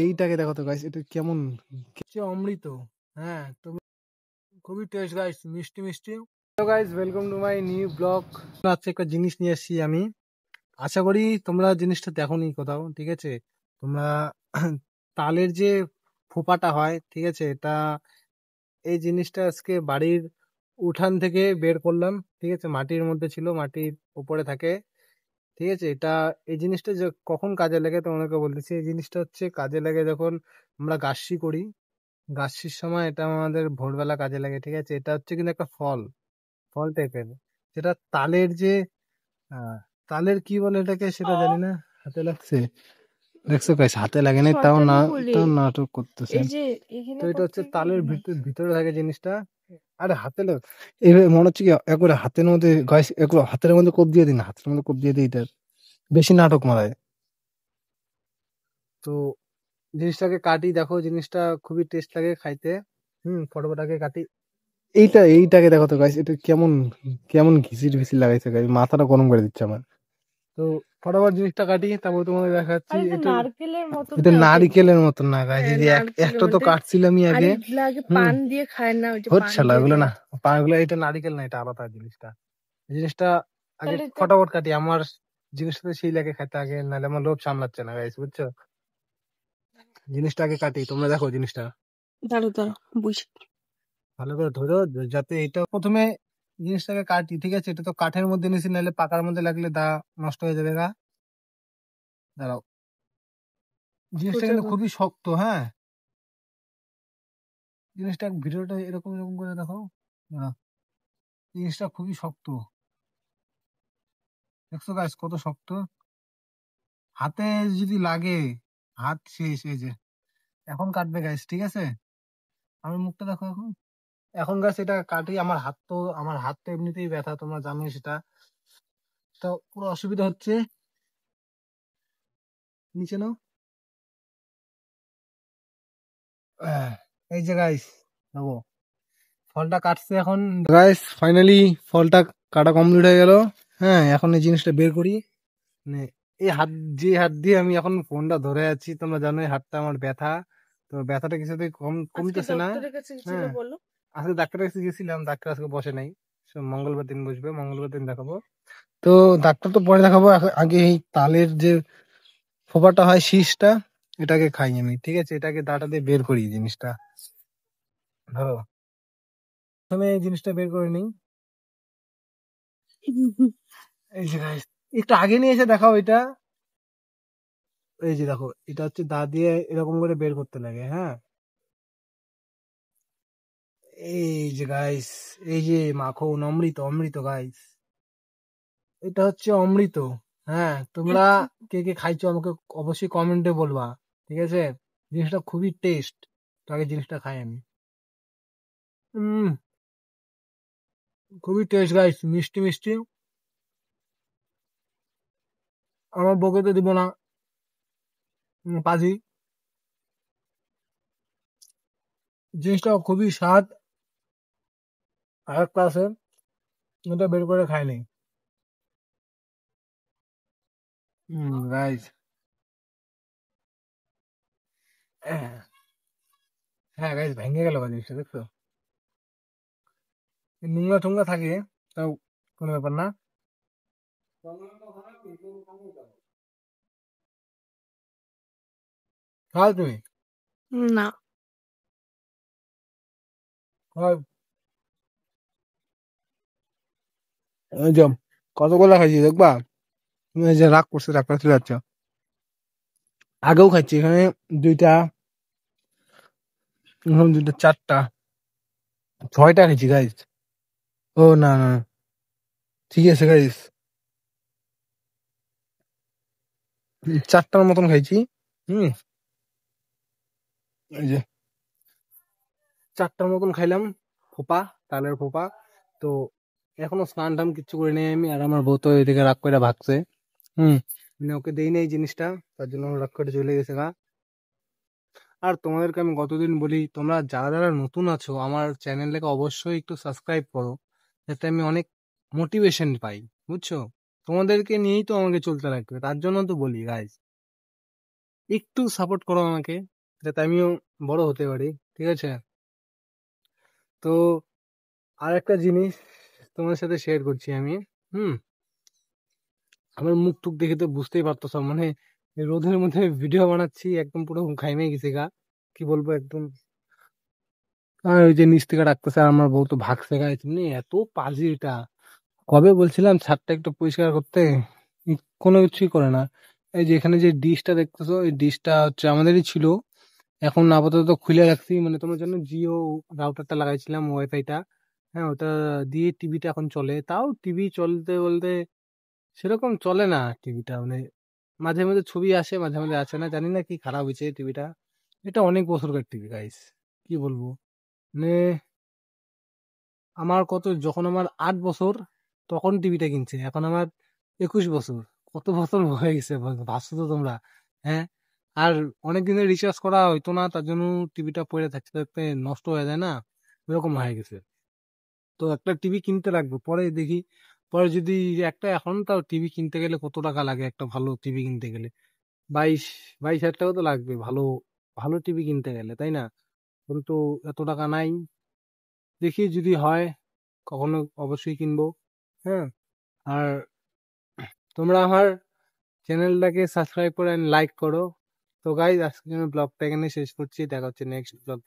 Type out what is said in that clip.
এইটাকে দেখো তো গাইস, এটা কেমন অমৃত। হ্যাঁ, তুমি খুবই টেস্ট গাইস, মিষ্টি মিষ্টি। Hello guys, welcome to my new blog. আজকে একটা জিনিস নিয়ে এসেছি আমি। আশা করি তোমরা জিনিসটা দেখোনি কোথাও, ঠিক আছে? তোমরা তালের যে ফোঁপাটা হয়, ঠিক আছে, এটা এই জিনিসটা আজকে বাড়ির উঠান থেকে বের করলাম, ঠিক আছে? মাটির মধ্যে ছিল, মাটির উপরে থাকে, ঠিক আছে? এটা এই জিনিসটা যে কখন কাজে লাগে তোমাদেরকে বলতেছি। এই জিনিসটা হচ্ছে কাজে লাগে যখন আমরা গাছসি করি। গাছসির সময় এটা আমাদের ভোরবেলা কাজে লাগে, ঠিক আছে? এটা হচ্ছে কিন্তু একটা ফল, ফল টাইপের, যেটা তালের যে আহ, তালের কি বলে এটাকে সেটা জানি না। হাতে লাগছে, দেখছো গাইস, হাতে লাগে নাই, তাও না, তাও নাটক করতেছে। তো এটা হচ্ছে তালের ভিতরে থাকে জিনিসটা। আরে হাতে লাগ, এইভাবে মনে হচ্ছে কি একবারে হাতের মধ্যে গাইস, একবার হাতের মধ্যে কোপ দিয়ে দিন, হাতের মধ্যে কোপ দিয়ে দিই, এটা বেশি নাটক মারায়। তো জিনিসটাকে কাটি, দেখো জিনিসটা খুবই টেস্ট লাগে খাইতে। ফটোটাকে কাটি। এইটাকে দেখো তো গাইস, এটা কেমন কেমন ঘিসির ভিসির লাগাইছে গাইস, মাথাটা গরম করে দিচ্ছে আমার। তো ফটাফট জিনিসটা কাটি, তারপর তোমাদের দেখাচ্ছি। এটা এটা নারিকেলের মতন না গাইস, এই যে একটা তো কাটছিলামই আগে। পান দিয়ে খায় না, হচ্ছে না ওগুলো না, পানগুলো, এটা নারিকেল না, এটা আলাদা জিনিসটা। এই জিনিসটা আগে ফটাফট কাটি, আমার জিনিসটা সেই লাগে খাইতে আগে, নাহলে আমার লোভ সামলাচ্ছে না গাইস, বুঝছো? জিনিসটা আগে কাটি, তোমরা দেখো জিনিসটা ভালো করে ধরো, যাতে এটা প্রথমে জিনিসটাকে কাটি, ঠিক আছে? এটা তো কাঠের মধ্যে নিয়েছি, নাহলে পাকার মধ্যে লাগলে দা নষ্ট হয়ে যাবে গা। দাঁড়াও, জিনিসটা কিন্তু খুবই শক্ত, হ্যাঁ। জিনিসটা ভিডিওটা এরকম এরকম করে দেখো। দাঁড়াও, জিনিসটা খুবই শক্ত, দেখছো গাইস কত শক্ত? হাতে যদি লাগে, হাত শেষ। এই যে এখন কাটবে গাইস, ঠিক আছে? আমার মুখটা দেখো এখন। এখন গাছ এটা কাটি, আমার হাত তো এমনিতেই ব্যথা, তোমরা জানোই সেটা। তো পুরো অসুবিধা হচ্ছে। নিচে নাও। আহ, এই যে গাইস দেখো, ফলটা কাটছে এখন গাইস, ফাইনালি ফলটা কাটা কমপ্লিট হয়ে গেল। হ্যাঁ, এখন এই জিনিসটা বের করি। মানে এই হাত, যে হাত দিয়ে আমি এখন ফোনটা ধরে আছি, তোমরা জানো এই হাতটা আমার ব্যথা। তো ব্যথাটা কিছুতেই কমতেছে না। হ্যাঁ, আজকে ডাক্তারের কাছে গেছিলাম, ডাক্তার আজকে বসে নাই। মঙ্গলবার দিন বসবে, মঙ্গলবার দিন দেখাবো। তো ডাক্তার তো পরে দেখাবো, আগে এই তালের যে ফোঁপাটা হয়, শীষটা, এটাকে খাই আমি, ঠিক আছে? এটাকে দাঁটা দিয়ে বের করি জিনিসটা। ধরো, প্রথমে এই জিনিসটা বের করে নিই। এই যে guys, একটু আগে নিয়ে এসে দেখাও এটা। এই যে দেখো, এটা হচ্ছে দা দিয়ে এরকম করে বের করতে লাগে, হ্যাঁ। এই যে গাইস, এই যে মাখন, অমৃত অমৃত গাইস, এটা হচ্ছে অমৃত। হ্যাঁ, তোমরা কে কে খাইছো আমাকে অবশ্যই কমেন্টে বলবা, ঠিক আছে? জিনিসটা খুবই টেস্ট। তো আগে জিনিসটা খাই আমি। উম খুবই টেস্ট গাইস, মিষ্টি মিষ্টি। আমার বউকে তো দিব না, পাজি। জিনিসটা খুবই স্বাদ। আর একটা আছে, এটা বের করে খাইনি। গাইস, হ্যাঁ হ্যাঁ গাইস, ভেঙে গেল জিনিসটা, দেখছো? নোংরা টোংরা থাকে, তাও কোনো ব্যাপার না। খাও তুমি, খাও। এই যে কতগুলো খাইছি দেখবা, তুমি এই যে রাগ করছে, রাগটা চলে যাচ্ছে। আগেও খাইছি এখানে দুইটা, এখানে দুইটা, চারটা, ছয়টা খাইছি গাইস। ও না না, ঠিক আছে গাইস, চারটার মতন খাইছি। হুম, এই যে চারটার মতন খাইলাম ফোপা, তালের ফোপা। তো এখনো স্নান টান কিচ্ছু করি নাই আমি, আর আমার বউ তো এদিকে রাগ করে ভাগছে। হুম, মানে ওকে দেই নাই জিনিসটা, তার জন্য ও রাগ করে চলে গেছে গা। আর তোমাদেরকে আমি গতদিন বলি, তোমরা যারা যারা নতুন আছো আমার চ্যানেলটাকে অবশ্যই একটু সাবস্ক্রাইব করো, যাতে আমি অনেক মোটিভেশন পাই, বুঝছো? তোমাদেরকে নিয়েই তো আমাকে চলতে লাগবে, তার জন্য তো বলি গাইজ। একটু সাপোর্ট করো আমাকে, যাতে আমিও বড় হতে পারি। ঠিক আছে? তো আর একটা জিনিস তোমার সাথে শেয়ার করছি আমি। হুম। আমার মুখ টুক দেখে তো বুঝতেই পারতো সব, মানে এই রোদের মধ্যে ভিডিও বানাচ্ছি, একদম পুরো ঘাইমে গেছে গা। কি বলবো একদম। আর ওই যে নিচ থেকে ডাকতেছে, আর আমার বউ তো ভাগছে গায়ে, তুমি এত পাজি এটা। কবে বলছিলাম ছাদটা একটু পরিষ্কার করতে, কোনো কিছুই করে না। এই যে এখানে যে ডিশটা দেখতেছো, এই ডিশটা হচ্ছে আমাদেরই ছিল, এখন আপাতত খুলে রাখছি। মানে তোমার জন্য জিও রাউটারটা লাগাইছিলাম, ওয়াইফাইটা। হ্যাঁ, ওটা দিয়ে টিভিটা এখন চলে। তাও টিভি চলতে বলতে সেরকম চলে না টিভিটা, মানে মাঝে মাঝে ছবি আসে, মাঝে মাঝে আসে না, জানি না কি খারাপ হয়েছে টিভিটা। এটা অনেক বছরকার টিভি গাইস, কি বলবো। মানে আমার কত, যখন আমার 8 বছর তখন টিভিটা কিনছে, এখন আমার 21 বছর। কত বছর হয়ে গেছে ভাবছো তো তোমরা? হ্যাঁ। আর অনেক দিনের রিচার্জ করা হইতো না, তার জন্য টিভিটা পড়ে থাকতে থাকতে নষ্ট হয়ে যায় না, এরকম হয়ে গেছে। তো একটা টিভি কিনতে লাগবে পরে দেখি। পরে যদি একটা, এখন তাও টিভি কিনতে গেলে কত টাকা লাগে, একটা ভালো টিভি কিনতে গেলে 22-22 হাজার টাকা তো লাগবে, ভালো ভালো টিভি কিনতে গেলে, তাই না? কিন্তু এত টাকা নাই। দেখি যদি হয় কখনো অবশ্যই কিনবো। হ্যাঁ। আর তোমরা আমার চ্যানেলটাকে সাবস্ক্রাইব করে লাইক করো। তো গাইজ, আজকে আমি ব্লগটা এখানে শেষ করছি, দেখা হচ্ছে নেক্সট ব্লগ।